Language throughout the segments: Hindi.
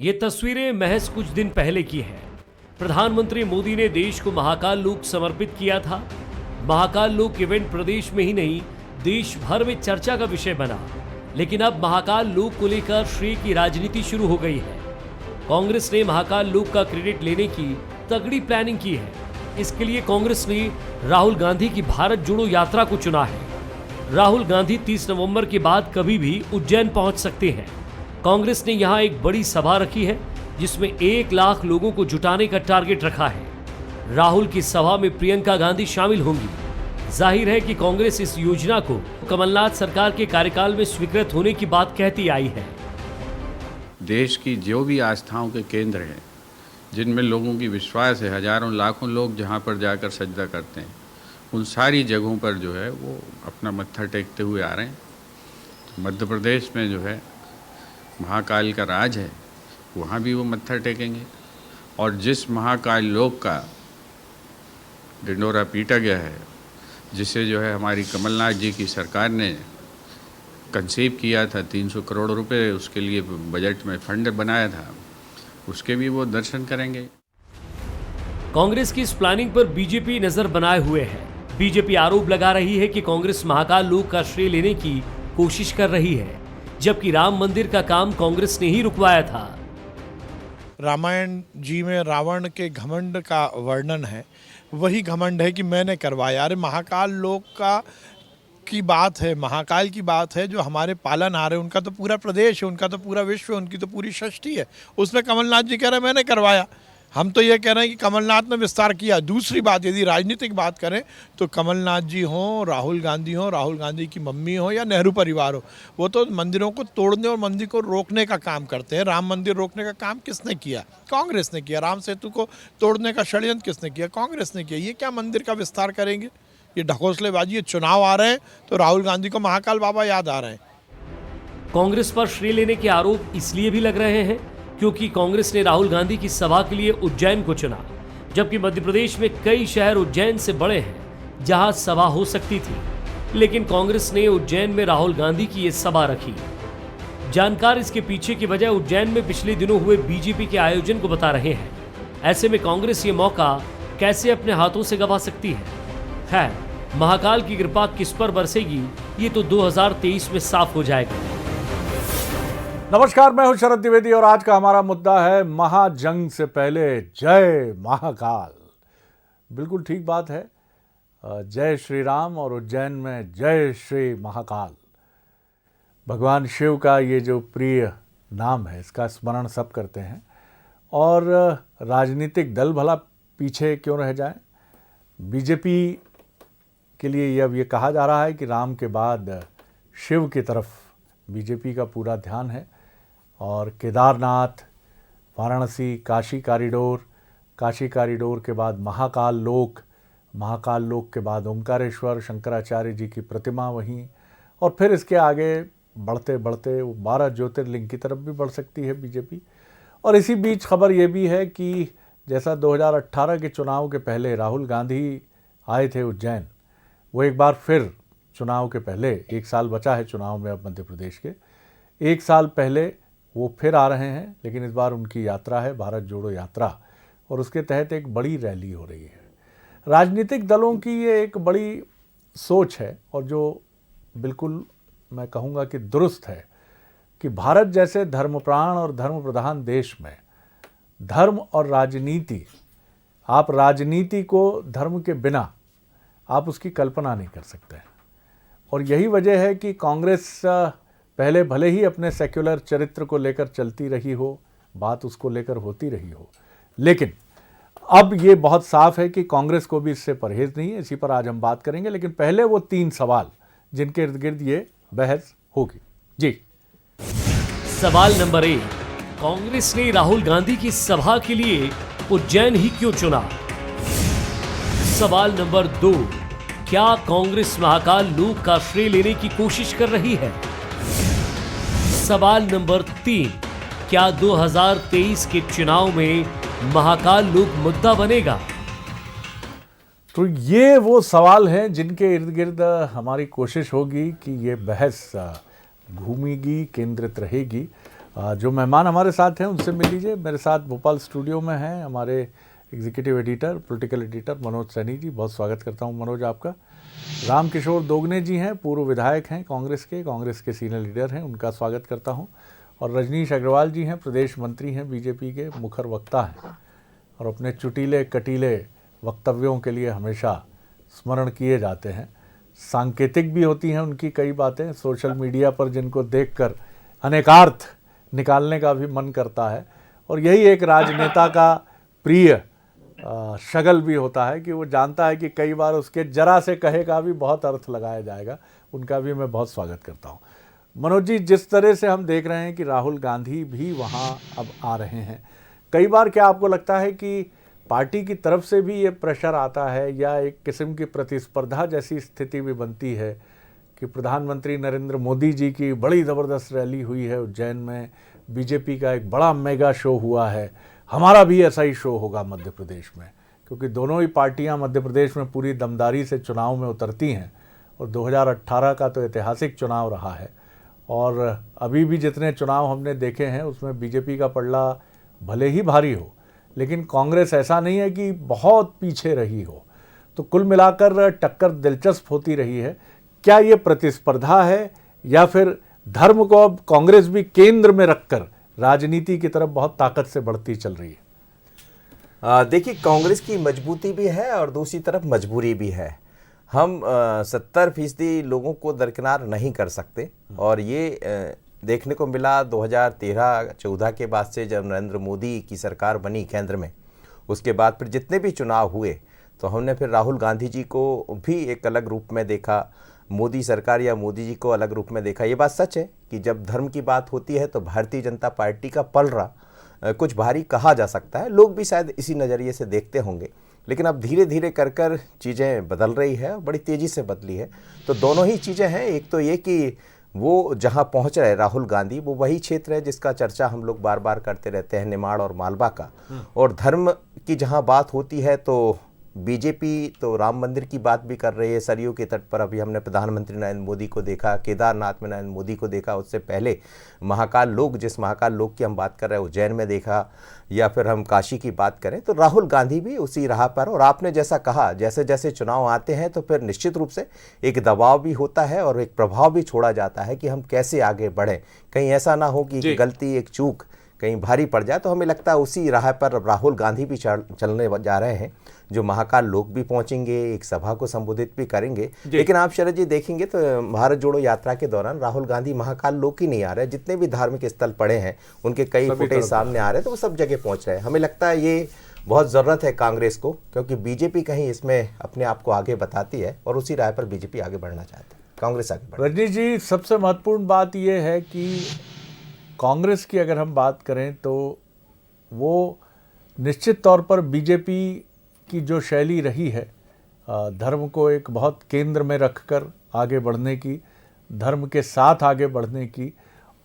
ये तस्वीरें महज कुछ दिन पहले की हैं। प्रधानमंत्री मोदी ने देश को महाकाल लोक समर्पित किया था। महाकाल लोक इवेंट प्रदेश में ही नहीं, देश भर में चर्चा का विषय बना। लेकिन अब महाकाल लोक को लेकर श्रेय की राजनीति शुरू हो गई है। कांग्रेस ने महाकाल लोक का क्रेडिट लेने की तगड़ी प्लानिंग की है। इसके लिए कांग्रेस ने राहुल गांधी की भारत जोड़ो यात्रा को चुना है। राहुल गांधी 30 नवंबर के बाद कभी भी उज्जैन पहुंच सकते हैं। कांग्रेस ने यहां एक बड़ी सभा रखी है जिसमें 1 लाख लोगों को जुटाने का टारगेट रखा है। राहुल की सभा में प्रियंका गांधी शामिल होंगी। जाहिर है कि कांग्रेस इस योजना को कमलनाथ सरकार के कार्यकाल में स्वीकृत होने की बात कहती आई है। देश की जो भी आस्थाओं के केंद्र हैं, जिनमें लोगों की विश्वास है, हजारों लाखों लोग जहां पर जाकर सजदा करते हैं, उन सारी जगहों पर जो है वो अपना मत्था टेकते हुए आ रहे हैं। तो मध्य प्रदेश में जो है महाकाल का राज है, वहाँ भी वो मत्था टेकेंगे। और जिस महाकाल लोक का ढिंढोरा पीटा गया है, जिसे जो है हमारी कमलनाथ जी की सरकार ने कंसीव किया था, 300 करोड़ रुपए उसके लिए बजट में फंड बनाया था, उसके भी वो दर्शन करेंगे। कांग्रेस की इस प्लानिंग पर बीजेपी नजर बनाए हुए है। बीजेपी आरोप लगा रही है कि कांग्रेस महाकाल लोक का श्रेय लेने की कोशिश कर रही है, जबकि राम मंदिर का काम कांग्रेस ने ही रुकवाया था। रामायण जी में रावण के घमंड का वर्णन है, वही घमंड है कि मैंने करवाया। अरे महाकाल लोक की बात है, महाकाल की बात है, जो हमारे पालनहार है, उनका तो पूरा प्रदेश है, उनका तो पूरा विश्व है, उनकी तो पूरी सृष्टि है। उसमें कमलनाथ जी कह रहे हैं मैंने करवाया। हम तो ये कह रहे हैं कि कमलनाथ ने विस्तार किया। दूसरी बात, यदि राजनीतिक बात करें तो कमलनाथ जी हों, राहुल गांधी की मम्मी हो या नेहरू परिवार हो, वो तो मंदिरों को तोड़ने और मंदिर को रोकने का काम करते हैं। राम मंदिर रोकने का काम किसने किया? कांग्रेस ने किया। राम सेतु को तोड़ने का षड्यंत्र किसने किया? कांग्रेस ने किया। ये क्या मंदिर का विस्तार करेंगे? ये ढकोसलेबाजी। ये चुनाव आ रहे हैं तो राहुल गांधी को महाकाल बाबा याद आ रहे हैं। कांग्रेस पर श्रेय लेने के आरोप इसलिए भी लग रहे हैं क्योंकि कांग्रेस ने राहुल गांधी की सभा के लिए उज्जैन को चुना, जबकि मध्य प्रदेश में कई शहर उज्जैन से बड़े हैं जहां सभा हो सकती थी। लेकिन कांग्रेस ने उज्जैन में राहुल गांधी की ये सभा रखी। जानकार इसके पीछे की वजह उज्जैन में पिछले दिनों हुए बीजेपी के आयोजन को बता रहे हैं। ऐसे में कांग्रेस ये मौका कैसे अपने हाथों से गंवा सकती है? महाकाल की कृपा किस पर बरसेगी, ये तो 2023 में साफ हो जाएगा। नमस्कार, मैं हूं शरद द्विवेदी और आज का हमारा मुद्दा है महाजंग से पहले जय महाकाल। बिल्कुल ठीक बात है। जय श्री राम और उज्जैन में जय श्री महाकाल। भगवान शिव का ये जो प्रिय नाम है, इसका स्मरण सब करते हैं। और राजनीतिक दल भला पीछे क्यों रह जाए। बीजेपी के लिए अब ये कहा जा रहा है कि राम के बाद शिव की तरफ बीजेपी का पूरा ध्यान है। और केदारनाथ, वाराणसी, काशी कॉरिडोर के बाद महाकाल लोक के बाद ओंकारेश्वर, शंकराचार्य जी की प्रतिमा वहीं, और फिर इसके आगे बढ़ते बढ़ते 12 ज्योतिर्लिंग की तरफ भी बढ़ सकती है बीजेपी। और इसी बीच खबर ये भी है कि जैसा 2018 के चुनाव के पहले राहुल गांधी आए थे उज्जैन, वो एक बार फिर चुनाव के पहले, 1 साल बचा है चुनाव में अब मध्य प्रदेश के, 1 साल पहले वो फिर आ रहे हैं। लेकिन इस बार उनकी यात्रा है भारत जोड़ो यात्रा, और उसके तहत एक बड़ी रैली हो रही है। राजनीतिक दलों की ये एक बड़ी सोच है, और जो बिल्कुल मैं कहूँगा कि दुरुस्त है, कि भारत जैसे धर्मप्राण और धर्म प्रधान देश में धर्म और राजनीति, आप राजनीति को धर्म के बिना आप उसकी कल्पना नहीं कर सकते। और यही वजह है कि कांग्रेस पहले भले ही अपने सेक्युलर चरित्र को लेकर चलती रही हो, बात उसको लेकर होती रही हो, लेकिन अब ये बहुत साफ है कि कांग्रेस को भी इससे परहेज नहीं है। इसी पर आज हम बात करेंगे, लेकिन पहले वो 3 सवाल जिनके इर्द गिर्द ये बहस होगी। जी, सवाल नंबर 1, कांग्रेस ने राहुल गांधी की सभा के लिए उज्जैन ही क्यों चुना? सवाल नंबर 2, क्या कांग्रेस महाकाल लोक का श्रेय लेने की कोशिश कर रही है? सवाल नंबर 3, क्या 2023 के चुनाव में महाकाल लोक मुद्दा बनेगा? तो ये वो सवाल हैं जिनके इर्द गिर्द हमारी कोशिश होगी कि ये बहस घूमेगी, केंद्रित रहेगी। जो मेहमान हमारे साथ हैं उनसे मिल लीजिए। मेरे साथ भोपाल स्टूडियो में हैं हमारे executive editor, political editor Manoj Saini ji. बहुत स्वागत करता हूं मनोज आपका। रामकिशोर दोगने जी हैं, पूर्व विधायक हैं कांग्रेस के सीनियर लीडर हैं, उनका स्वागत करता हूं। और रजनीश अग्रवाल जी हैं, प्रदेश मंत्री हैं, बीजेपी के मुखर वक्ता हैं और अपने चुटीले कटीले वक्तव्यों के लिए हमेशा स्मरण किए जाते हैं। सांकेतिक भी होती हैं उनकी कई बातें, सोशल मीडिया पर जिनको देखकर अनेकार्थ निकालने का भी मन करता है। और यही एक राजनेता का प्रिय शगल भी होता है कि वो जानता है कि कई बार उसके जरा से कहे का भी बहुत अर्थ लगाया जाएगा। उनका भी मैं बहुत स्वागत करता हूँ। मनोज जी, जिस तरह से हम देख रहे हैं कि राहुल गांधी भी वहाँ अब आ रहे हैं, कई बार क्या आपको लगता है कि पार्टी की तरफ से भी ये प्रेशर आता है या एक किस्म की प्रतिस्पर्धा जैसी स्थिति भी बनती है कि प्रधानमंत्री नरेंद्र मोदी जी की बड़ी ज़बरदस्त रैली हुई है उज्जैन में, बीजेपी का एक बड़ा मेगा शो हुआ है, हमारा भी ऐसा ही शो होगा मध्य प्रदेश में, क्योंकि दोनों ही पार्टियां मध्य प्रदेश में पूरी दमदारी से चुनाव में उतरती हैं और 2018 का तो ऐतिहासिक चुनाव रहा है। और अभी भी जितने चुनाव हमने देखे हैं उसमें बीजेपी का पलड़ा भले ही भारी हो, लेकिन कांग्रेस ऐसा नहीं है कि बहुत पीछे रही हो। तो कुल मिलाकर टक्कर दिलचस्प होती रही है। क्या ये प्रतिस्पर्धा है या फिर धर्म को अब कांग्रेस भी केंद्र में रखकर राजनीति की तरफ बहुत ताकत से बढ़ती चल रही है? देखिए, कांग्रेस की मजबूती भी है और दूसरी तरफ मजबूरी भी है। हम 70% लोगों को दरकिनार नहीं कर सकते और ये देखने को मिला 2013-14 के बाद से, जब नरेंद्र मोदी की सरकार बनी केंद्र में, उसके बाद फिर जितने भी चुनाव हुए तो हमने फिर राहुल गांधी जी को भी एक अलग रूप में देखा, मोदी सरकार या मोदी जी को अलग रूप में देखा। ये बात सच है कि जब धर्म की बात होती है तो भारतीय जनता पार्टी का पलड़ा कुछ भारी कहा जा सकता है। लोग भी शायद इसी नज़रिए से देखते होंगे, लेकिन अब धीरे धीरे कर चीज़ें बदल रही है, बड़ी तेज़ी से बदली है। तो दोनों ही चीज़ें हैं। एक तो ये कि वो जहाँ पहुँच रहे राहुल गांधी, वो वही क्षेत्र है जिसका चर्चा हम लोग बार बार करते रहते हैं, निमाड़ और मालवा का। और धर्म की जहाँ बात होती है तो बीजेपी तो राम मंदिर की बात भी कर रही है। सरयू के तट पर अभी हमने प्रधानमंत्री नरेंद्र मोदी को देखा, केदारनाथ में नरेंद्र मोदी को देखा, उससे पहले महाकाल लोक, जिस महाकाल लोक की हम बात कर रहे हैं, उज्जैन में देखा, या फिर हम काशी की बात करें तो राहुल गांधी भी उसी राह पर। और आपने जैसा कहा, जैसे जैसे चुनाव आते हैं तो फिर निश्चित रूप से एक दबाव भी होता है और एक प्रभाव भी छोड़ा जाता है कि हम कैसे आगे बढ़ें, कहीं ऐसा ना हो कि गलती, एक चूक कहीं भारी पड़ जाए। तो हमें लगता है उसी राह पर राहुल गांधी भी चलने जा रहे हैं, जो महाकाल लोक भी पहुंचेंगे, एक सभा को संबोधित भी करेंगे। लेकिन आप शरद जी देखेंगे तो भारत जोड़ो यात्रा के दौरान राहुल गांधी महाकाल लोक ही नहीं आ रहे, जितने भी धार्मिक स्थल पड़े हैं उनके कई फुटेज सामने आ रहे हैं, तो वो सब जगह पहुंच रहे हैं। हमें लगता है ये बहुत ज़रूरत है कांग्रेस को, क्योंकि बीजेपी कहीं इसमें अपने आप को आगे बताती है और उसी राह पर बीजेपी आगे बढ़ना चाहती है, कांग्रेस आगे बढ़। रजनीश जी, सबसे महत्वपूर्ण बात यह है कि कांग्रेस की अगर हम बात करें तो वो निश्चित तौर पर बीजेपी की जो शैली रही है, धर्म को एक बहुत केंद्र में रखकर आगे बढ़ने की, धर्म के साथ आगे बढ़ने की,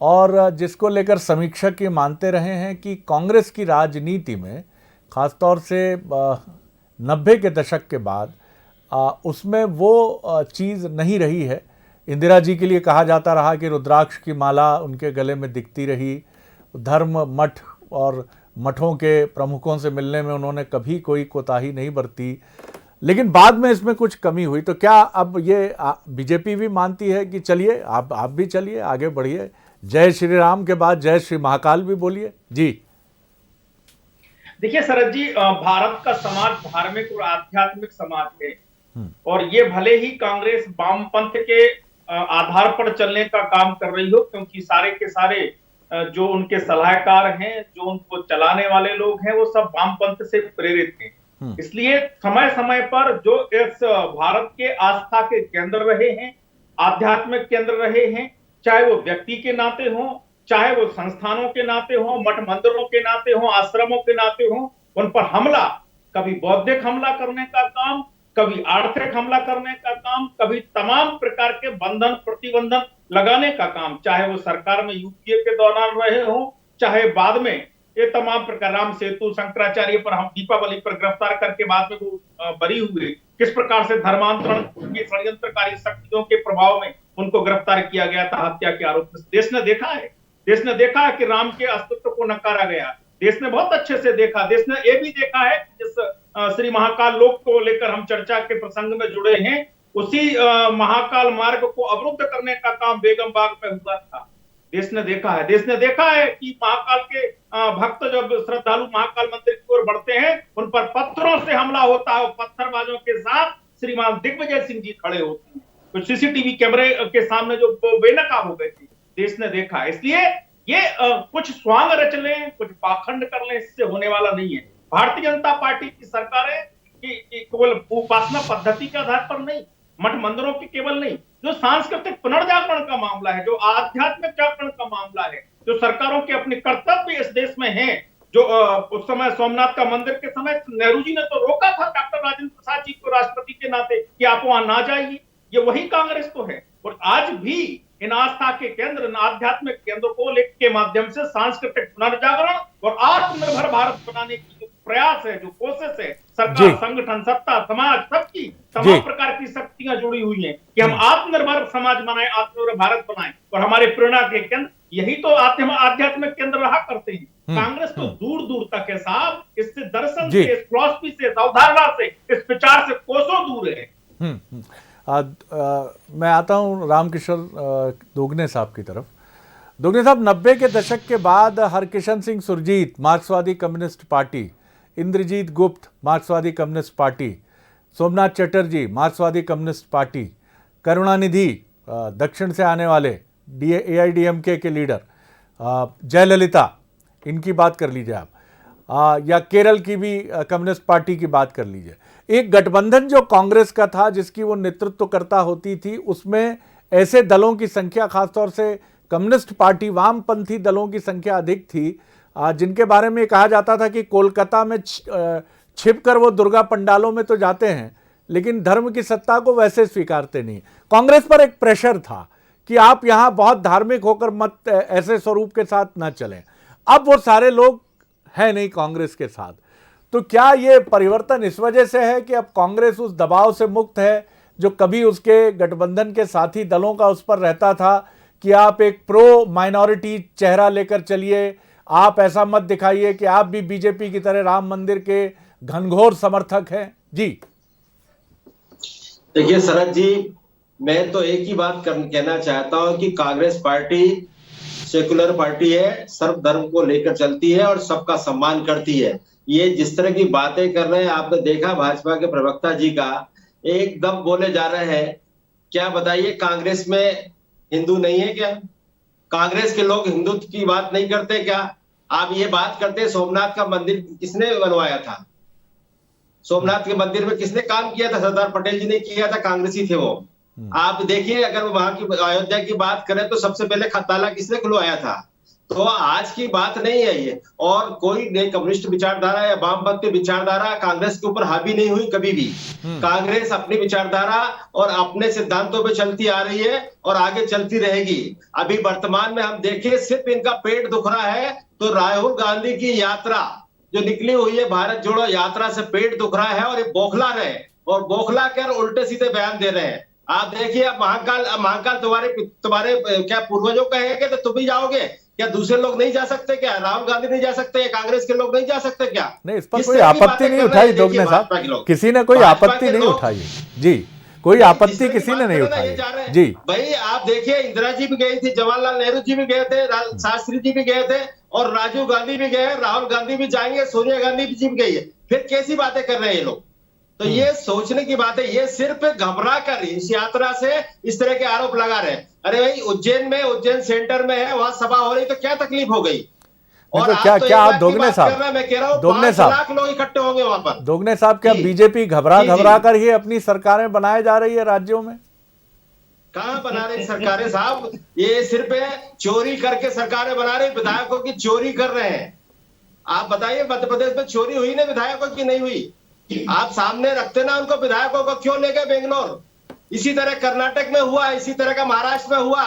और जिसको लेकर समीक्षक ये मानते रहे हैं कि कांग्रेस की राजनीति में ख़ासतौर से 90 के दशक के बाद उसमें वो चीज़ नहीं रही है। इंदिरा जी के लिए कहा जाता रहा कि रुद्राक्ष की माला उनके गले में दिखती रही, धर्म, मठ और मठों के प्रमुखों से मिलने में उन्होंने कभी कोई कोताही नहीं बरती, लेकिन बाद में इसमें कुछ कमी हुई। तो क्या अब ये बीजेपी भी मानती है कि चलिए आप भी चलिए, आगे बढ़िए, जय श्री राम के बाद जय श्री महाकाल भी बोलिए? जी देखिए शरद जी, भारत का समाज धार्मिक और आध्यात्मिक समाज है और ये भले ही कांग्रेस वामपंथ के आधार पर चलने का काम कर रही हो, क्योंकि सारे के सारे जो उनके सलाहकार हैं, जो उनको चलाने वाले लोग हैं, वो सब वामपंथ से प्रेरित हैं। इसलिए समय समय पर जो इस भारत के आस्था के केंद्र रहे हैं, आध्यात्मिक केंद्र रहे हैं, चाहे वो व्यक्ति के नाते हो, चाहे वो संस्थानों के नाते हो, मठ मंदिरों के नाते हो, आश्रमों के नाते हो, उन पर हमला, कभी बौद्धिक हमला करने का काम, कभी आर्थिक हमला करने का काम, कभी तमाम प्रकार के बंधन प्रतिबंधन लगाने का काम, चाहे वो सरकार में यूपीए के दौरान रहे हो, चाहे बाद में ये तमाम प्रकार, राम सेतु, शंकराचार्य पर हम दीपावली पर गिरफ्तार करके बाद में वो बरी हुए, किस प्रकार से धर्मांतरण की षड्यंत्रकारी शक्तियों के प्रभाव में उनको गिरफ्तार किया गया था हत्या के आरोप में, देश ने देखा है। देश ने देखा है कि राम के अस्तित्व को नकारा गया। देश ने बहुत अच्छे से देखा। देश ने ये भी देखा है कि जिस श्री महाकाल लोक को लेकर हम चर्चा के प्रसंग में जुड़े हैं, उसी महाकाल मार्ग को अवरुद्ध करने का काम बेगम बाग में हुआ था। देश ने देखा है। देश ने देखा है कि महाकाल के भक्त जब श्रद्धालु महाकाल मंदिर की ओर बढ़ते हैं, उन पर पत्थरों से हमला होता है और पत्थरबाजों के साथ श्रीमान दिग्विजय सिंह जी खड़े होते हैं। तो सीसीटीवी कैमरे के सामने जो बेनकाब हो गए थे, देश ने देखा। इसलिए ये कुछ स्वांग रच लें, कुछ पाखंड कर लें, इससे होने वाला नहीं है। भारतीय जनता पार्टी की सरकारें केवल उपासना पद्धति के आधार पर नहीं, मठ मंदिरों की केवल नहीं, जो सांस्कृतिक पुनर्जागरण का मामला है, जो आध्यात्मिक जागरण का मामला है, जो सरकारों के अपने कर्तव्य इस देश में हैं, जो उस समय सोमनाथ का मंदिर के समय नेहरू जी ने तो रोका था डॉक्टर राजेंद्र प्रसाद जी को राष्ट्रपति के नाते कि आप वहां ना जाइए। ये वही कांग्रेस तो है। और आज भी इन आस्था के केंद्र, इन आध्यात्मिक केंद्र को के माध्यम से सांस्कृतिक पुनर्जागरण और आत्मनिर्भर भारत बनाने की जो प्रयास है, जो कोशिश है, सरकार, संगठन, सत्ता, समाज, सबकी तमाम प्रकार की शक्तियां जुड़ी हुई हैं कि हम आत्मनिर्भर समाज बनाएं, आत्मनिर्भर भारत बनाएं। और हमारे प्रेरणा के केंद्र यही तो आध्यात्मिक केंद्र रहा करते हैं। कांग्रेस तो दूर दूर तक है साहब, इससे दर्शन से, इस फिलॉसफी से, इस अवधारणा से, इस विचार से कोसों दूर है। मैं आता हूं रामकिशन दोगने साहब की तरफ। दोगने साहब, 90 के दशक के बाद हरकिशन सिंह सुरजीत मार्क्सवादी कम्युनिस्ट पार्टी, इंद्रजीत गुप्त मार्क्सवादी कम्युनिस्ट पार्टी, सोमनाथ चटर्जी मार्क्सवादी कम्युनिस्ट पार्टी, करुणानिधि दक्षिण से आने वाले AIDMK के लीडर, जयललिता, इनकी बात कर लीजिए आप, या केरल की भी कम्युनिस्ट पार्टी की बात कर लीजिए। एक गठबंधन जो कांग्रेस का था, जिसकी वो नेतृत्व करता होती थी, उसमें ऐसे दलों की संख्या, खासतौर से कम्युनिस्ट पार्टी, वामपंथी दलों की संख्या अधिक थी, जिनके बारे में कहा जाता था कि कोलकाता में छिपकर वो दुर्गा पंडालों में तो जाते हैं, लेकिन धर्म की सत्ता को वैसे स्वीकारते नहीं। कांग्रेस पर एक प्रेशर था कि आप यहाँ बहुत धार्मिक होकर मत ऐसे स्वरूप के साथ ना चलें। अब वो सारे लोग हैं नहीं कांग्रेस के साथ। तो क्या ये परिवर्तन इस वजह से है कि अब कांग्रेस उस दबाव से मुक्त है जो कभी उसके गठबंधन के साथी दलों का उस पर रहता था कि आप एक प्रो माइनॉरिटी चेहरा लेकर चलिए, आप ऐसा मत दिखाइए कि आप भी बीजेपी की तरह राम मंदिर के घनघोर समर्थक हैं? जी देखिए शरद जी, मैं तो एक ही बात कहना चाहता हूं कि कांग्रेस पार्टी सेकुलर पार्टी है, सर्व धर्म को लेकर चलती है और सबका सम्मान करती है। ये जिस तरह की बातें कर रहे हैं, आपने देखा भाजपा के प्रवक्ता जी का एकदम बोले जा रहे हैं। क्या बताइए, कांग्रेस में हिंदू नहीं है क्या? कांग्रेस के लोग हिंदुत्व की बात नहीं करते क्या? आप ये बात करते, सोमनाथ का मंदिर किसने बनवाया था? सोमनाथ के मंदिर में किसने काम किया था? सरदार पटेल जी ने किया था, कांग्रेसी थे वो। आप देखिए, अगर वहां की अयोध्या की बात करें तो सबसे पहले ताला किसने खुलवाया था? तो आज की बात नहीं है ये। और कोई नई कम्युनिस्ट विचारधारा या वामपंथी विचारधारा कांग्रेस के ऊपर हावी नहीं हुई कभी भी। कांग्रेस अपनी विचारधारा और अपने सिद्धांतों पे चलती आ रही है और आगे चलती रहेगी। अभी वर्तमान में हम देखें, सिर्फ इनका पेट दुख रहा है तो राहुल गांधी की यात्रा जो निकली हुई है, भारत जोड़ो यात्रा से पेट दुख रहा है और ये बौखला रहे और बौखला कर उल्टे सीधे बयान दे रहे हैं। आप देखिए, अब महाकाल तुम्हारे क्या पूर्वजों का है क्या? तो तुम ही जाओगे क्या? दूसरे लोग नहीं जा सकते क्या? राहुल गांधी नहीं जा सकते? कांग्रेस के लोग नहीं जा सकते क्या? नहीं, इस पर कोई आपत्ति नहीं उठाई दोगने साहब, किसी ने कोई आपत्ति नहीं उठाई जी, कोई आपत्ति किसी ने नहीं उठाई जी। भाई आप देखिए, इंदिरा जी भी गई थी, जवाहरलाल नेहरू जी भी गए थे, शास्त्री जी भी गए थे और राजीव गांधी भी गए, राहुल गांधी भी जाएंगे, सोनिया गांधी जी भी गई है। फिर कैसी बातें कर रहे हैं ये लोग? तो ये सोचने की बात है। ये सिर्फ घबरा कर इस यात्रा से इस तरह के आरोप लगा रहे हैं। अरे भाई, उज्जैन सेंटर में है, वहां सभा हो रही, तो क्या तकलीफ हो गई? और तो क्या आप दोगने साहब, मैं कह रहा हूं 5 लाख लोग इकट्ठे होंगे वहां पर। दोगने साहब, क्या बीजेपी घबरा कर ही अपनी सरकारें बनाए जा रही है राज्यों में? कहां बना रही सरकारें साहब? ये सिर्फ चोरी करके सरकारें बना रही, विधायकों की चोरी कर रहे हैं। आप बताइए, मध्य प्रदेश में चोरी हुई ना विधायकों की? नहीं हुई। आप सामने रखते ना उनको, विधायकों को क्यों ले गए बेंगलोर? इसी तरह कर्नाटक में हुआ, इसी तरह का महाराष्ट्र में हुआ।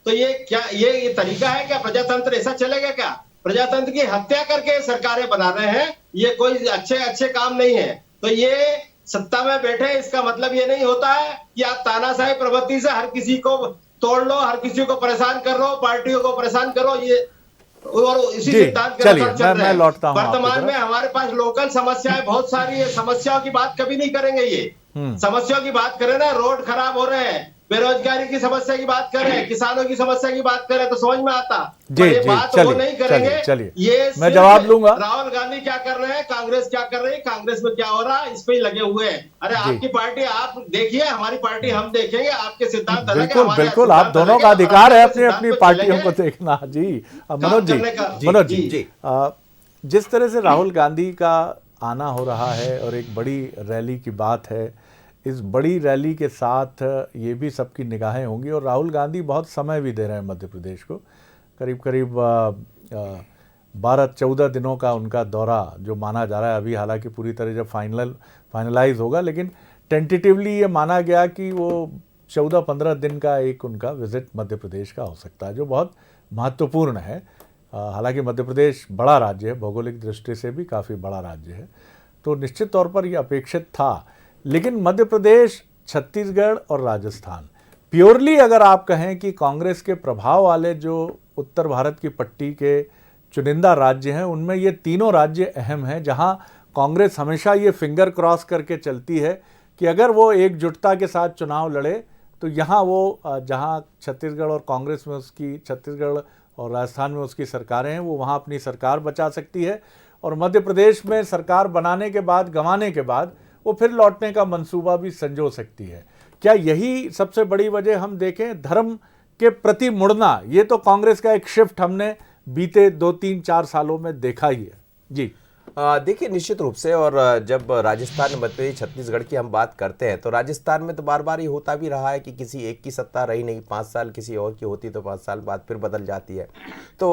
तो ये क्या ये तरीका है क्या? प्रजातंत्र ऐसा चलेगा क्या? प्रजातंत्र की हत्या करके सरकारें बना रहे हैं, ये कोई अच्छे काम नहीं है। तो ये सत्ता में बैठे, इसका मतलब ये नहीं होता है कि आप तानाशाही प्रवृत्ति से हर किसी को तोड़ लो, हर किसी को परेशान कर लो, पार्टियों को परेशान करो, ये और इसी जी, सिद्धांत के चलिए, अनुसार चल रहे मैं हैं। लौटता हूं आपकी वर्तमान तरफ। में हमारे पास लोकल समस्याएं बहुत सारी है, समस्याओं की बात कभी नहीं करेंगे ये। समस्याओं की बात करें ना, रोड खराब हो रहे हैं, बेरोजगारी की समस्या की बात कर रहे हैं, किसानों की समस्या की बात करें तो समझ में आता। जी, पर ये जी, बात चलिए, वो नहीं करेंगे। चलिए, ये मैं सिर्फ जवाब लूंगा। राहुल गांधी क्या कर रहे हैं, कांग्रेस क्या कर रही है, कांग्रेस में क्या हो रहा है, इस पे ही लगे हुए हैं। अरे जी। आपकी पार्टी आप देखिए, हमारी पार्टी हम देखेंगे, आपके सिद्धांत अलग है, बिल्कुल हमारे बिल्कुल, आप सिद्धांत दोनों अलग का है, अधिकार और है हम अपनी सिद्धांत अपनी पे पार्टियों चलेंगे। को देखना। जी काम मनोज करने का- जी, जी, मनोज जी, जी। जिस तरह से राहुल गांधी का आना हो रहा है और एक बड़ी रैली की बात है, इस बड़ी रैली के साथ ये भी सबकी निगाहें होंगी और राहुल गांधी बहुत समय भी दे रहे हैं मध्य प्रदेश को। करीब करीब 12-14 दिनों का उनका दौरा जो माना जा रहा है अभी, हालांकि पूरी तरह जब फाइनलाइज होगा, लेकिन टेंटेटिवली ये माना गया कि वो 14-15 दिन का एक उनका विजिट मध्य प्रदेश का हो सकता है, जो बहुत महत्वपूर्ण है। हालांकि मध्य प्रदेश बड़ा राज्य है, भौगोलिक दृष्टि से भी काफ़ी बड़ा राज्य है, तो निश्चित तौर पर ये अपेक्षित था। लेकिन मध्य प्रदेश, छत्तीसगढ़ और राजस्थान, प्योरली अगर आप कहें कि कांग्रेस के प्रभाव वाले जो उत्तर भारत की पट्टी के चुनिंदा राज्य हैं, उनमें ये तीनों राज्य अहम हैं, जहां कांग्रेस हमेशा ये फिंगर क्रॉस करके चलती है कि अगर वो एकजुटता के साथ चुनाव लड़े तो यहाँ वो जहाँ छत्तीसगढ़ और कांग्रेस में उसकी, छत्तीसगढ़ और राजस्थान में उसकी सरकारें हैं, वो वहाँ अपनी सरकार बचा सकती है और मध्य प्रदेश में सरकार बनाने के बाद, गंवाने के बाद वो फिर लौटने का मंसूबा भी संजो सकती है। क्या यही सबसे बड़ी वजह हम देखें, धर्म के प्रति मुड़ना? ये तो कांग्रेस का एक शिफ्ट हमने बीते 2-3-4 सालों में देखा ही है। जी देखिए, निश्चित रूप से, और जब राजस्थान, मध्य प्रदेश, छत्तीसगढ़ की हम बात करते हैं तो राजस्थान में तो बार बार ये होता भी रहा है कि किसी एक की सत्ता रही नहीं, 5 साल किसी और की होती तो 5 साल बाद फिर बदल जाती है। तो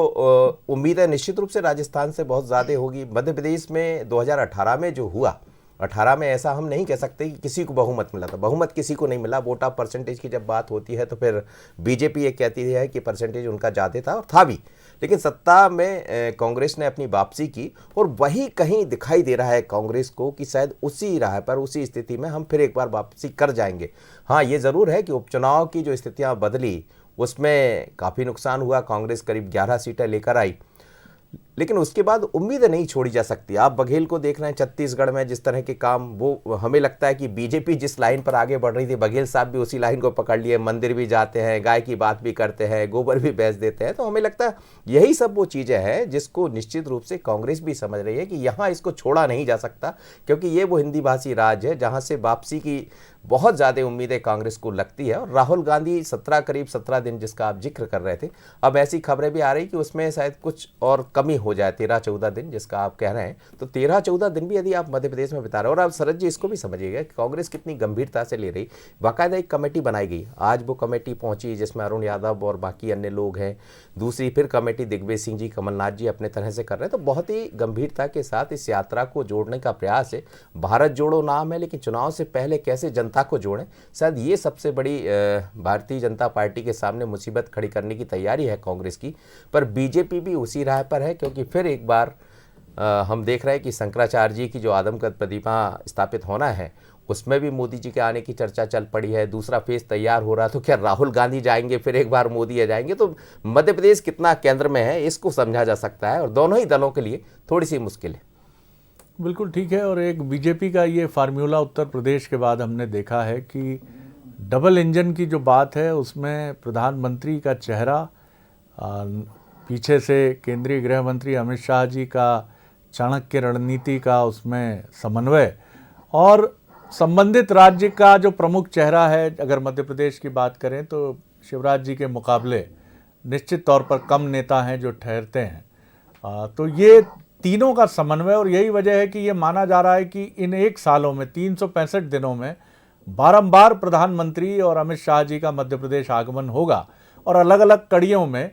उम्मीद है निश्चित रूप से राजस्थान से बहुत ज़्यादा होगी। मध्य प्रदेश में 2018 में जो हुआ, 18 में ऐसा हम नहीं कह सकते कि किसी को बहुमत मिला था, बहुमत किसी को नहीं मिला। वोट ऑफ परसेंटेज की जब बात होती है तो फिर बीजेपी ये कहती है कि परसेंटेज उनका ज़्यादा था, और था भी, लेकिन सत्ता में कांग्रेस ने अपनी वापसी की और वही कहीं दिखाई दे रहा है कांग्रेस को कि शायद उसी राह पर, उसी स्थिति में हम फिर एक बार वापसी कर जाएंगे। हाँ, ये ज़रूर है कि उपचुनाव की जो स्थितियाँ बदली उसमें काफ़ी नुकसान हुआ, कांग्रेस करीब 11 सीटें लेकर आई, लेकिन उसके बाद उम्मीद नहीं छोड़ी जा सकती। आप बघेल को देख रहे हैं छत्तीसगढ़ में, जिस तरह के काम, वो हमें लगता है कि बीजेपी जिस लाइन पर आगे बढ़ रही थी, बघेल साहब भी उसी लाइन को पकड़ लिए। मंदिर भी जाते हैं, गाय की बात भी करते हैं, गोबर भी बेच देते हैं। तो हमें लगता है यही सब वो चीज़ें हैं जिसको निश्चित रूप से कांग्रेस भी समझ रही है कि यहाँ इसको छोड़ा नहीं जा सकता, क्योंकि ये वो हिंदी भाषी राज्य है जहाँ से वापसी की बहुत ज़्यादा उम्मीदें कांग्रेस को लगती है। और राहुल गांधी करीब 17 दिन जिसका आप जिक्र कर रहे थे, अब ऐसी खबरें भी आ रही कि उसमें शायद कुछ और कमी हो जाए, 13-14 दिन जिसका आप कह रहे हैं। तो 13-14 दिन भी यदि आप मध्य प्रदेश में बिता रहे हो, और आप शरद जी इसको भी समझिएगा कि कांग्रेस कितनी गंभीरता से ले रही। बाकायदा एक कमेटी बनाई गई, आज वो कमेटी पहुंची जिसमें अरुण यादव और बाकी अन्य लोग हैं। दूसरी फिर कमेटी दिग्विजय सिंह जी, कमलनाथ जी अपने तरह से कर रहे हैं। तो बहुत ही गंभीरता के साथ इस यात्रा को जोड़ने का प्रयास है। भारत जोड़ो नाम है, लेकिन चुनाव से पहले कैसे जनता को जोड़ें, शायद ये सबसे बड़ी भारतीय जनता पार्टी के सामने मुसीबत खड़ी करने की तैयारी है कांग्रेस की। पर बीजेपी भी उसी राह पर है, क्योंकि फिर एक बार हम देख रहे हैं कि शंकराचार्य जी की जो आदमकद प्रतिमा स्थापित होना है, उसमें भी मोदी जी के आने की चर्चा चल पड़ी है। दूसरा फेज तैयार हो रहा, तो क्या राहुल गांधी जाएंगे, फिर एक बार मोदी आ जाएंगे? तो मध्य प्रदेश कितना केंद्र में है इसको समझा जा सकता है, और दोनों ही दलों के लिए थोड़ी सी मुश्किल है। बिल्कुल ठीक है। और एक बीजेपी का ये फार्मूला उत्तर प्रदेश के बाद हमने देखा है कि डबल इंजन की जो बात है उसमें प्रधानमंत्री का चेहरा, पीछे से केंद्रीय गृह मंत्री अमित शाह जी का चाणक्य रणनीति का उसमें समन्वय, और संबंधित राज्य का जो प्रमुख चेहरा है, अगर मध्य प्रदेश की बात करें तो शिवराज जी के मुकाबले निश्चित तौर पर कम नेता हैं जो ठहरते हैं। तो ये तीनों का समन्वय, और यही वजह है कि ये माना जा रहा है कि इन 1 सालों में 365 दिनों में बारंबार प्रधानमंत्री और अमित शाह जी का मध्य प्रदेश आगमन होगा, और अलग अलग कड़ियों में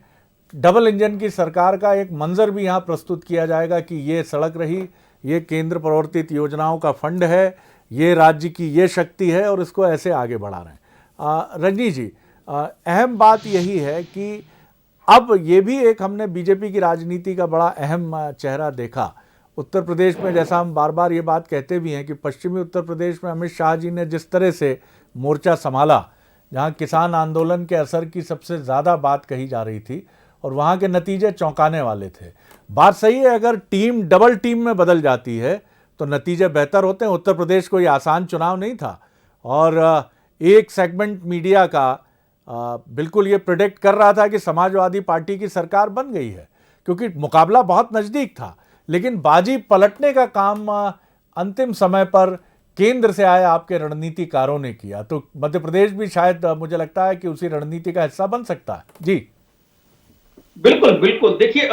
डबल इंजन की सरकार का एक मंजर भी यहाँ प्रस्तुत किया जाएगा कि ये सड़क रही, ये केंद्र प्रवर्तित योजनाओं का फंड है, ये राज्य की ये शक्ति है, और इसको ऐसे आगे बढ़ा रहे हैं। रजनी जी, अहम बात यही है कि अब ये भी एक हमने बीजेपी की राजनीति का बड़ा अहम चेहरा देखा उत्तर प्रदेश में। जैसा हम बार बार ये बात कहते भी हैं कि पश्चिमी उत्तर प्रदेश में अमित शाह जी ने जिस तरह से मोर्चा संभाला, जहां किसान आंदोलन के असर की सबसे ज़्यादा बात कही जा रही थी और वहां के नतीजे चौंकाने वाले थे। बात सही है, अगर टीम डबल टीम में बदल जाती है तो नतीजे बेहतर होते हैं। उत्तर प्रदेश कोई आसान चुनाव नहीं था और एक सेगमेंट मीडिया का बिल्कुल ये प्रेडिक्ट कर रहा था कि समाजवादी पार्टी की सरकार बन गई है, क्योंकि मुकाबला बहुत नज़दीक था। लेकिन बाजी पलटने का काम अंतिम समय पर केंद्र से आए आपके रणनीतिकारों ने किया, तो मध्य प्रदेश भी शायद मुझे लगता है कि उसी रणनीति का हिस्सा बन सकता है। जी बिल्कुल बिल्कुल, देखिए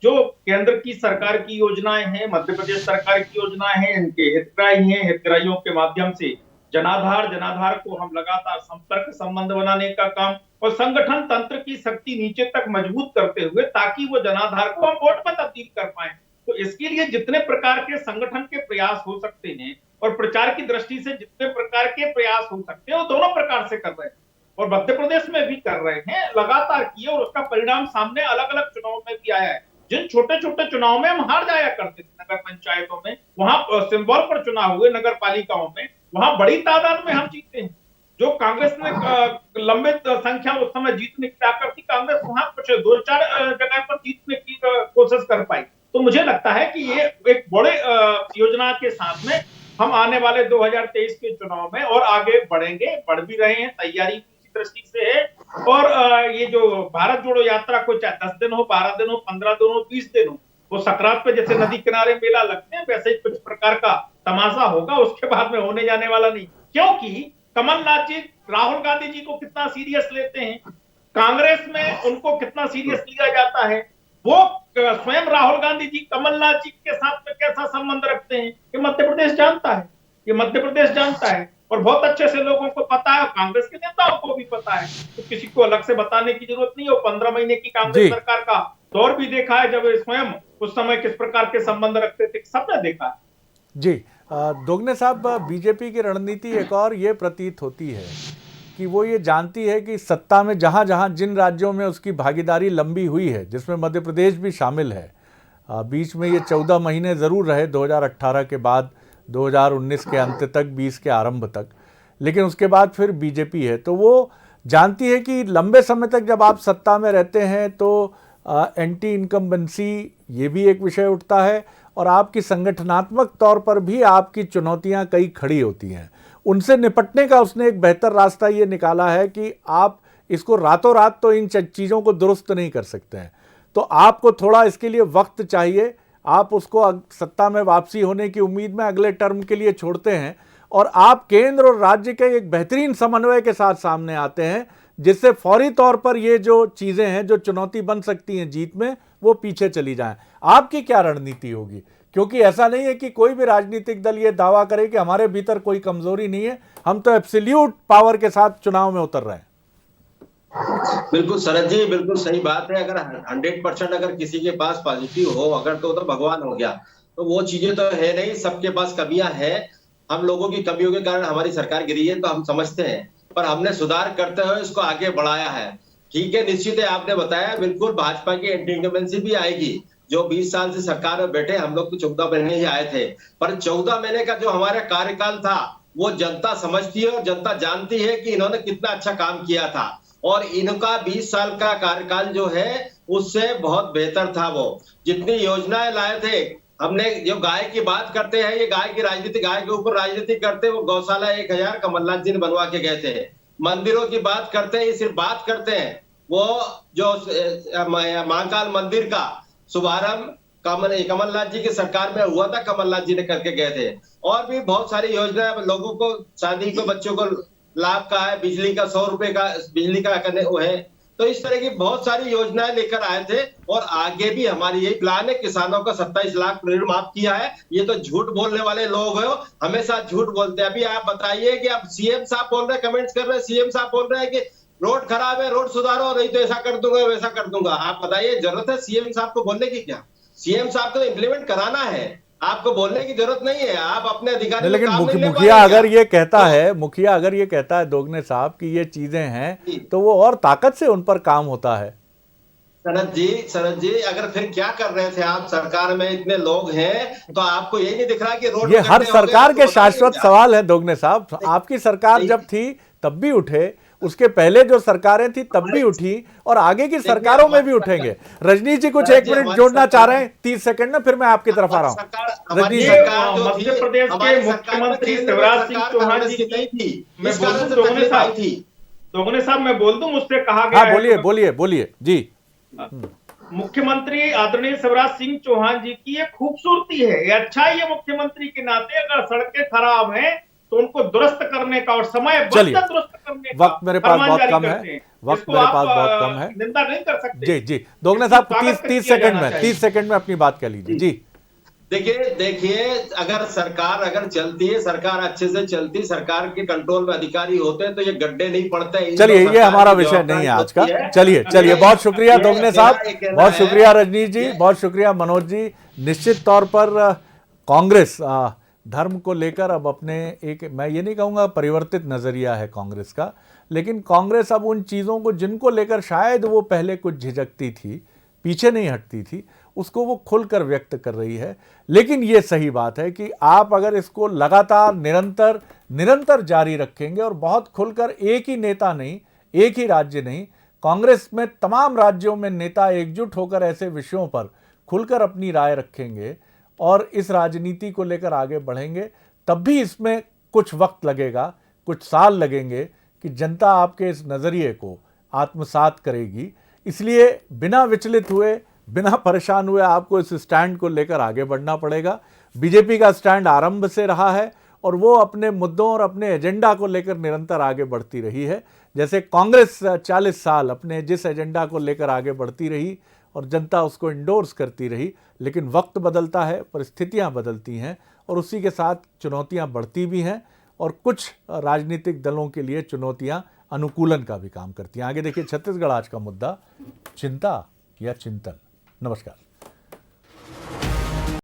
जो केंद्र की सरकार की योजनाएं हैं, मध्य प्रदेश सरकार की योजनाएं हैं, इनके हितग्राही हैं, हितग्राहियों के माध्यम से जनाधार को हम लगातार संपर्क संबंध बनाने का काम और संगठन तंत्र की शक्ति नीचे तक मजबूत करते हुए, ताकि वो जनाधार को हम वोट में तब्दील कर पाए। तो इसके लिए जितने प्रकार के संगठन के प्रयास हो सकते हैं और प्रचार की दृष्टि से जितने प्रकार के प्रयास हो सकते हैं, वो दोनों प्रकार से कर रहे हैं और मध्य प्रदेश में भी कर रहे हैं, लगातार किए और उसका परिणाम सामने अलग अलग चुनाव में भी आया है। जिन छोटे छोटे चुनाव में हम हार जाया करते थे, नगर पंचायतों में, वहां सिंबल पर चुनाव हुए, नगर पालिकाओं में, वहां बड़ी तादाद में हम जीते हैं। जो कांग्रेस ने लंबे संख्या उस समय जीतने की ताकत थी, कांग्रेस वहां कुछ 2-4 जगह पर जीतने की कोशिश कर पाई। तो मुझे लगता है कि ये एक बड़े योजना के साथ में हम आने वाले 2023 के चुनाव में और आगे बढ़ेंगे, बढ़ भी रहे हैं, तैयारी दृष्टि से है। और ये जो भारत जोड़ो यात्रा को चाहे 10 दिन हो, 12 दिन हो, 15 दिन हो, 20 दिन हो, वो सकरात पे जैसे नदी किनारे मेला लगते हैं, वैसे ही कुछ प्रकार का तमाशा होगा, उसके बाद में होने जाने वाला नहीं। क्योंकि कमलनाथ जी राहुल गांधी जी को कितना सीरियस लेते हैं, कांग्रेस में उनको कितना सीरियस लिया जाता है, वो स्वयं राहुल गांधी जी कमलनाथ जी के साथ में कैसा संबंध रखते हैं, ये मध्य प्रदेश जानता है, ये मध्य प्रदेश जानता है और बहुत अच्छे से लोगों को पता है, कांग्रेस के नेताओं को भी पता है। तो किसी को अलग से बताने की जरूरत नहीं है। 15 महीने की कांग्रेस सरकार का दौर भी देखा है, जब स्वयं उस समय किस प्रकार के संबंध रखते थे, सबने देखा है। जी दोगने साहब, बीजेपी की रणनीति एक और ये प्रतीत होती है कि वो ये जानती है कि सत्ता में जहां जहां जिन राज्यों में उसकी भागीदारी लंबी हुई है, जिसमें मध्य प्रदेश भी शामिल है, बीच में ये 14 महीने ज़रूर रहे 2018 के बाद, 2019 के अंत तक, 20 के आरंभ तक, लेकिन उसके बाद फिर बीजेपी है। तो वो जानती है कि लंबे समय तक जब आप सत्ता में रहते हैं तो एंटी इनकम्बेंसी ये भी एक विषय उठता है और आपकी संगठनात्मक तौर पर भी आपकी चुनौतियां कई खड़ी होती हैं। उनसे निपटने का उसने एक बेहतर रास्ता ये निकाला है कि आप इसको रातों रात तो इन चीज़ों को दुरुस्त नहीं कर सकते हैं, तो आपको थोड़ा इसके लिए वक्त चाहिए। आप उसको सत्ता में वापसी होने की उम्मीद में अगले टर्म के लिए छोड़ते हैं और आप केंद्र और राज्य के एक बेहतरीन समन्वय के साथ सामने आते हैं, जिससे फौरी तौर पर ये जो चीज़ें हैं जो चुनौती बन सकती हैं जीत में, वो पीछे चली जाएं। आपकी क्या रणनीति होगी? क्योंकि ऐसा नहीं है कि कोई भी राजनीतिक दल ये दावा करे कि हमारे भीतर कोई कमजोरी नहीं है, हम तो एब्सोल्यूट पावर के साथ चुनाव में उतर रहे हैं। बिल्कुल शरद जी, बिल्कुल सही बात है। अगर 100% अगर किसी के पास पॉजिटिव हो अगर तो भगवान हो गया, तो वो चीजें तो है नहीं। सबके पास कमियां हैं, हम लोगों की कमियों के कारण हमारी सरकार गिरी है, तो हम समझते हैं, पर हमने सुधार करते हुए इसको आगे बढ़ाया है। ठीक है, निश्चित है, आपने बताया बिल्कुल भाजपा की एंटी इनकम्बेंसी भी आएगी। जो 20 साल से सरकार में बैठे, हम लोग तो 14 महीने ही आए थे, पर 14 महीने का जो हमारा कार्यकाल था वो जनता समझती है और जनता जानती है कि इन्होंने कितना अच्छा काम किया था। और इनका 20 साल का कार्यकाल जो है उससे बहुत बेहतर था। वो जितनी योजनाएं लाए थे, हमने जो गाय की बात करते हैं, ये गाय की राजनीति, गाय के ऊपर राजनीति करते, वो गौशाला 1000 कमलनाथ जी ने बनवा के गए थे। मंदिरों की बात करते हैं, सिर्फ बात करते हैं, वो जो महाकाल मंदिर का शुभारंभ कमलनाथ जी की सरकार में हुआ था, कमलनाथ जी ने करके गए थे। और भी बहुत सारी योजनाएं लोगों को, शादी को, बच्चों को लाभ का है, बिजली का 100 रुपए का बिजली का करने वो है। तो इस तरह की बहुत सारी योजनाएं लेकर आए थे और आगे भी हमारी यही प्लान है। किसानों का 27 लाख ऋण माफ किया है। ये तो झूठ बोलने वाले लोग हो, हमेशा झूठ बोलते हैं। अभी आप बताइए कि आप सीएम साहब बोल रहे हैं, कमेंट्स कर रहे हैं, सीएम साहब बोल रहे हैं कि रोड खराब है, रोड सुधारो, नहीं तो ऐसा कर दूंगा वैसा कर दूंगा। आप बताइए, जरूरत है सीएम साहब को बोलने की? क्या सीएम साहब को इम्प्लीमेंट कराना है, आपको बोलने की जरूरत नहीं है। आप अपने अधिकारी, लेकिन मुखिया अगर ये कहता है, मुखिया अगर ये कहता है दोगने साहब कि ये चीजें हैं, तो वो और ताकत से उन पर काम होता है। शरद जी, अगर फिर क्या कर रहे थे आप सरकार में? इतने लोग हैं तो आपको यही नहीं दिख रहा कि रोड, ये हर सरकार के शाश्वत सवाल है दोगने साहब। आपकी सरकार जब थी तब भी उठे, उसके पहले जो सरकारें थी तब भी उठी और आगे की सरकारों में भी उठेंगे। रजनीश जी कुछ 1 मिनट जोड़ना चाह रहे हैं, 30 सेकंड में, फिर मैं आपकी तरफ आ रहा हूं। रजनीश जी, मध्य प्रदेश के मुख्यमंत्री शिवराज सिंह चौहान जी की मैं बोल दूं, दोगुने साहब मैं बोल दूं, मुझसे कहा गया हाँ बोलिए बोलिए बोलिए जी। मुख्यमंत्री आदरणीय शिवराज सिंह चौहान जी की ये खूबसूरती है, ये अच्छा है। ये मुख्यमंत्री के नाते अगर सड़कें खराब हैं तो उनको दुरुस्त करने का और समय दुरुस्त करने का वक्त मेरे पास बहुत कम है, वक्त मेरे पास बहुत कम है, निंदा नहीं कर सकते। जी जी दोगुने साहब 30 सेकंड में अपनी बात कह लीजिए जी। देखिए अगर सरकार चलती है, सरकार अच्छे से चलती, सरकार के कंट्रोल में अधिकारी होते हैं तो ये गड्ढे नहीं पड़ते। चलिए ये हमारा विषय नहीं है आज का। चलिए बहुत शुक्रिया दोगुने साहब, बहुत शुक्रिया रजनीश जी, बहुत शुक्रिया मनोज जी। निश्चित तौर पर कांग्रेस धर्म को लेकर अब अपने एक, मैं ये नहीं कहूँगा परिवर्तित नजरिया है कांग्रेस का, लेकिन कांग्रेस अब उन चीज़ों को जिनको लेकर शायद वो पहले कुछ झिझकती थी, पीछे नहीं हटती थी, उसको वो खुलकर व्यक्त कर रही है। लेकिन ये सही बात है कि आप अगर इसको लगातार निरंतर जारी रखेंगे और बहुत खुलकर, एक ही नेता नहीं, एक ही राज्य नहीं, कांग्रेस में तमाम राज्यों में नेता एकजुट होकर ऐसे विषयों पर खुलकर अपनी राय रखेंगे और इस राजनीति को लेकर आगे बढ़ेंगे, तब भी इसमें कुछ वक्त लगेगा, कुछ साल लगेंगे कि जनता आपके इस नज़रिए को आत्मसात करेगी। इसलिए बिना विचलित हुए, बिना परेशान हुए आपको इस स्टैंड को लेकर आगे बढ़ना पड़ेगा। बीजेपी का स्टैंड आरंभ से रहा है और वो अपने मुद्दों और अपने एजेंडा को लेकर निरंतर आगे बढ़ती रही है। जैसे कांग्रेस 40 साल अपने जिस एजेंडा को लेकर आगे बढ़ती रही और जनता उसको इंडोर्स करती रही, लेकिन वक्त बदलता है, परिस्थितियां बदलती हैं और उसी के साथ चुनौतियां बढ़ती भी हैं और कुछ राजनीतिक दलों के लिए चुनौतियां अनुकूलन का भी काम करती हैं। आगे देखिए छत्तीसगढ़ आज का मुद्दा, चिंता या चिंतन। नमस्कार।